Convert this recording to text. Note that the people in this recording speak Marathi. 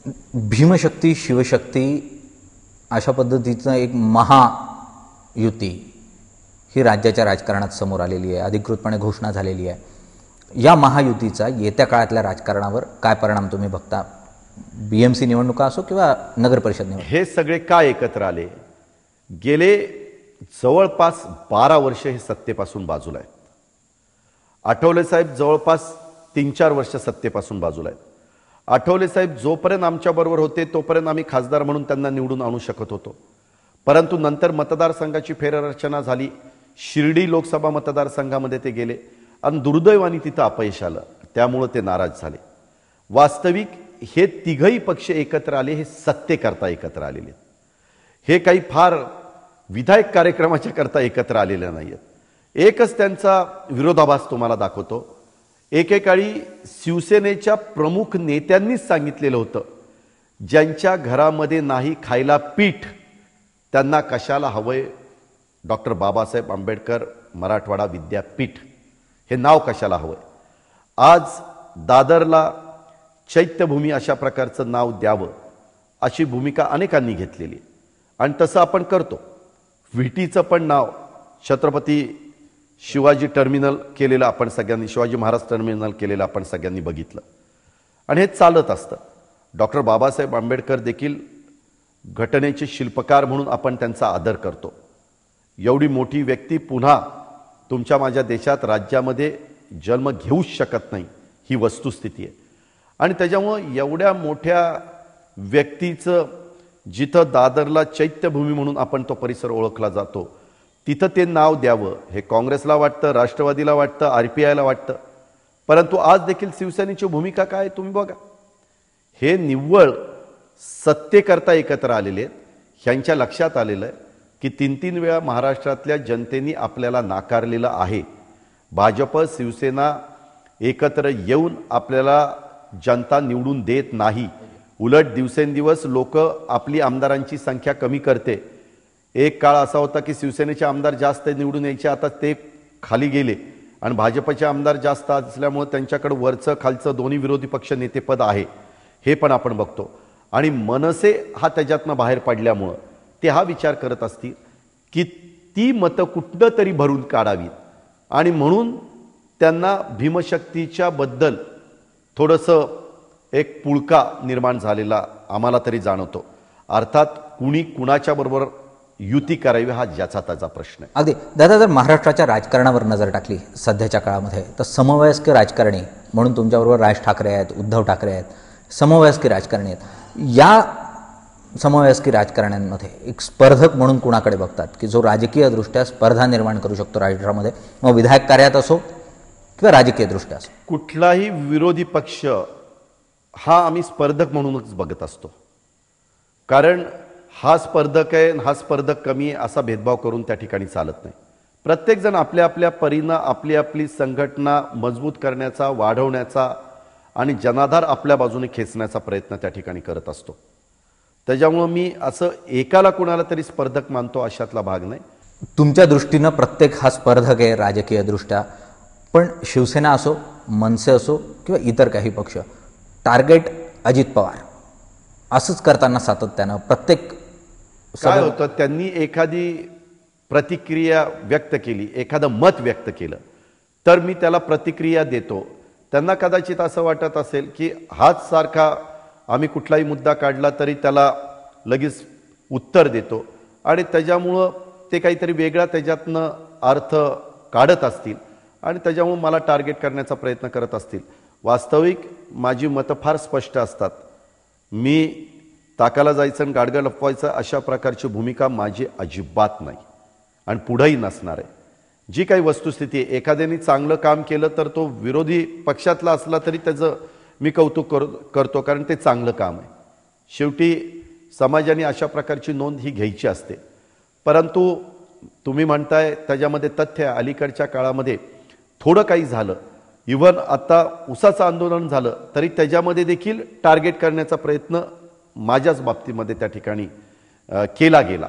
भीमशक्ती शिवशक्ती अशा पद्धतीचं एक महायुती ही राज्याच्या राजकारणात समोर आलेली आहे, अधिकृतपणे घोषणा झालेली आहे। या महायुतीचा येत्या काळातल्या राजकारणावर काय परिणाम तुम्ही बघता? BMC निवडणुका असो किंवा नगर परिषद निवडणूक, हे सगळे का एकत्र आले? गेले जवळपास 12 वर्ष हे सत्तेपासून बाजूला आहेत। आठवले साहेब जवळपास 3-4 वर्ष सत्तेपासून बाजूला आहेत। आठवले साहेब जोपर्यंत आमच्याबरोबर होते तोपर्यंत आम्ही खासदार म्हणून त्यांना निवडून आणू शकत होतो, परंतु नंतर मतदारसंघाची फेररचना झाली, शिर्डी लोकसभा मतदारसंघामध्ये ते गेले आणि दुर्दैवाने तिथं अपयश आलं, त्यामुळे ते नाराज झाले। वास्तविक हे तिघही पक्ष एकत्र आले हे सत्तेकरता एकत्र आलेले आहेत, हे काही फार विधायक कार्यक्रमाच्या करता एकत्र आलेले नाहीत। एकच त्यांचा विरोधाभास तुम्हाला दाखवतो। एकेकाळी शिवसेनेच्या प्रमुख नेत्यांनीच सांगितलेलं होतं, ज्यांच्या घरामध्ये नाही खायला पीठ त्यांना कशाला हवंय डॉक्टर बाबासाहेब आंबेडकर मराठवाडा विद्यापीठ, हे नाव कशाला हवंय? आज दादरला चैत्यभूमी अशा प्रकारचं नाव द्यावं अशी भूमिका अनेकांनी घेतलेली आणि तसं आपण करतो। व्हीटीचं पण नाव छत्रपती शिवाजी टर्मिनल केलेलं आपण सगळ्यांनी, शिवाजी महाराज टर्मिनल केलेलं आपण सगळ्यांनी बघितलं आणि हे चालत असतं। डॉक्टर बाबासाहेब आंबेडकर देखील घटनेचे शिल्पकार म्हणून आपण त्यांचा आदर करतो। एवढी मोठी व्यक्ती पुन्हा तुमच्या माझ्या देशात राज्यामध्ये जन्म घेऊच शकत नाही, ही वस्तुस्थिती आहे। आणि त्याच्यामुळे एवढ्या मोठ्या व्यक्तीचं जिथं दादरला चैत्यभूमी म्हणून आपण तो परिसर ओळखला जातो तिथं ते नाव द्यावं हे काँग्रेसला वाटतं, राष्ट्रवादीला वाटतं, RPIला वाटतं, परंतु आज देखील शिवसेनेची भूमिका काय तुम्ही बघा। हे निव्वळ सत्तेकरता एकत्र आलेले आहेत। ह्यांच्या लक्षात आलेलं आहे की 3-3 वेळा महाराष्ट्रातल्या जनतेने आपल्याला नाकारलेलं आहे। भाजप शिवसेना एकत्र येऊन आपल्याला जनता निवडून देत नाही, उलट दिवसेंदिवस लोक आपली आमदारांची संख्या कमी करते। एक काळ असा होता की शिवसेनेचे आमदार जास्त निवडून यायचे, आता ते खाली गेले आणि भाजपचे आमदार जास्त असल्यामुळे त्यांच्याकडे वरचं खालचं दोन्ही विरोधी पक्ष नेतेपद आहे, हे पण आपण बघतो। आणि मनसे हा त्याच्यातनं बाहेर पडल्यामुळं ते हा विचार करत असतील की ती मतं कुठं तरी भरून काढावीत आणि म्हणून त्यांना भीमशक्तीच्या बद्दल थोडंसं एक पुळका निर्माण झालेला आम्हाला तरी जाणवतो। अर्थात कुणी कुणाच्या बरोबर युती करावी हा ज्याचा त्याचा प्रश्न आहे। अगदी दादा, जर महाराष्ट्राच्या राजकारणावर नजर टाकली सध्याच्या काळामध्ये तर समवयस्क राजकारणी म्हणून तुमच्याबरोबर राज ठाकरे आहेत, उद्धव ठाकरे आहेत, समवयस्की राजकारणी आहेत। या समवयस्की राजकारण्यांमध्ये एक स्पर्धक म्हणून कुणाकडे बघतात की जो राजकीय दृष्ट्या स्पर्धा निर्माण करू शकतो राष्ट्रामध्ये, मग विधायक कार्यात असो किंवा राजकीय दृष्ट्या असो? कुठलाही विरोधी पक्ष हा आम्ही स्पर्धक म्हणूनच बघत असतो, कारण हा स्पर्धक आहे हा स्पर्धक कमी आहे असा भेदभाव करून त्या ठिकाणी चालत नाही। प्रत्येकजण आपल्या आपल्या परीनं आपली आपली संघटना मजबूत करण्याचा, वाढवण्याचा आणि जनाधार आपल्या बाजूने खेचण्याचा प्रयत्न त्या ठिकाणी करत असतो। त्याच्यामुळे मी असं एकाला कुणाला तरी स्पर्धक मानतो अशातला भाग नाही। तुमच्या दृष्टीनं प्रत्येक हा स्पर्धक आहे राजकीय दृष्ट्या, पण शिवसेना असो, मनसे असो किंवा इतर काही पक्ष, टार्गेट अजित पवार असंच करताना सातत्यानं प्रत्येक काय होतं, त्यांनी एखादी प्रतिक्रिया व्यक्त केली, एखादं मत व्यक्त केलं तर मी त्याला प्रतिक्रिया देतो। त्यांना कदाचित असं वाटत असेल की हाच सारखा आम्ही कुठलाही मुद्दा काढला तरी त्याला लगेच उत्तर देतो आणि त्याच्यामुळं ते काहीतरी वेगळा त्याच्यातनं अर्थ काढत असतील आणि त्याच्यामुळे मला टार्गेट करण्याचा प्रयत्न करत असतील। वास्तविक माझी मतं फार स्पष्ट असतात। मी ताकाला जायचं आणि गाडगं लपवायचं अशा प्रकारची भूमिका माझी अजिबात नाही आणि पुढेही नसणार आहे। जी काही वस्तुस्थिती आहे, एखाद्याने चांगलं काम केलं तर तो विरोधी पक्षातला असला तरी त्याचं मी कौतुक करतो, कारण ते चांगलं काम आहे। शेवटी समाजाने अशा प्रकारची नोंद ही घ्यायची असते, परंतु तुम्ही म्हणताय त्याच्यामध्ये तथ्य अलीकडच्या काळामध्ये थोडं काही झालं, इव्हन आता उसाचं आंदोलन झालं तरी त्याच्यामध्ये देखील टार्गेट करण्याचा प्रयत्न माझ्याच बाबतीमध्ये त्या ठिकाणी केला गेला।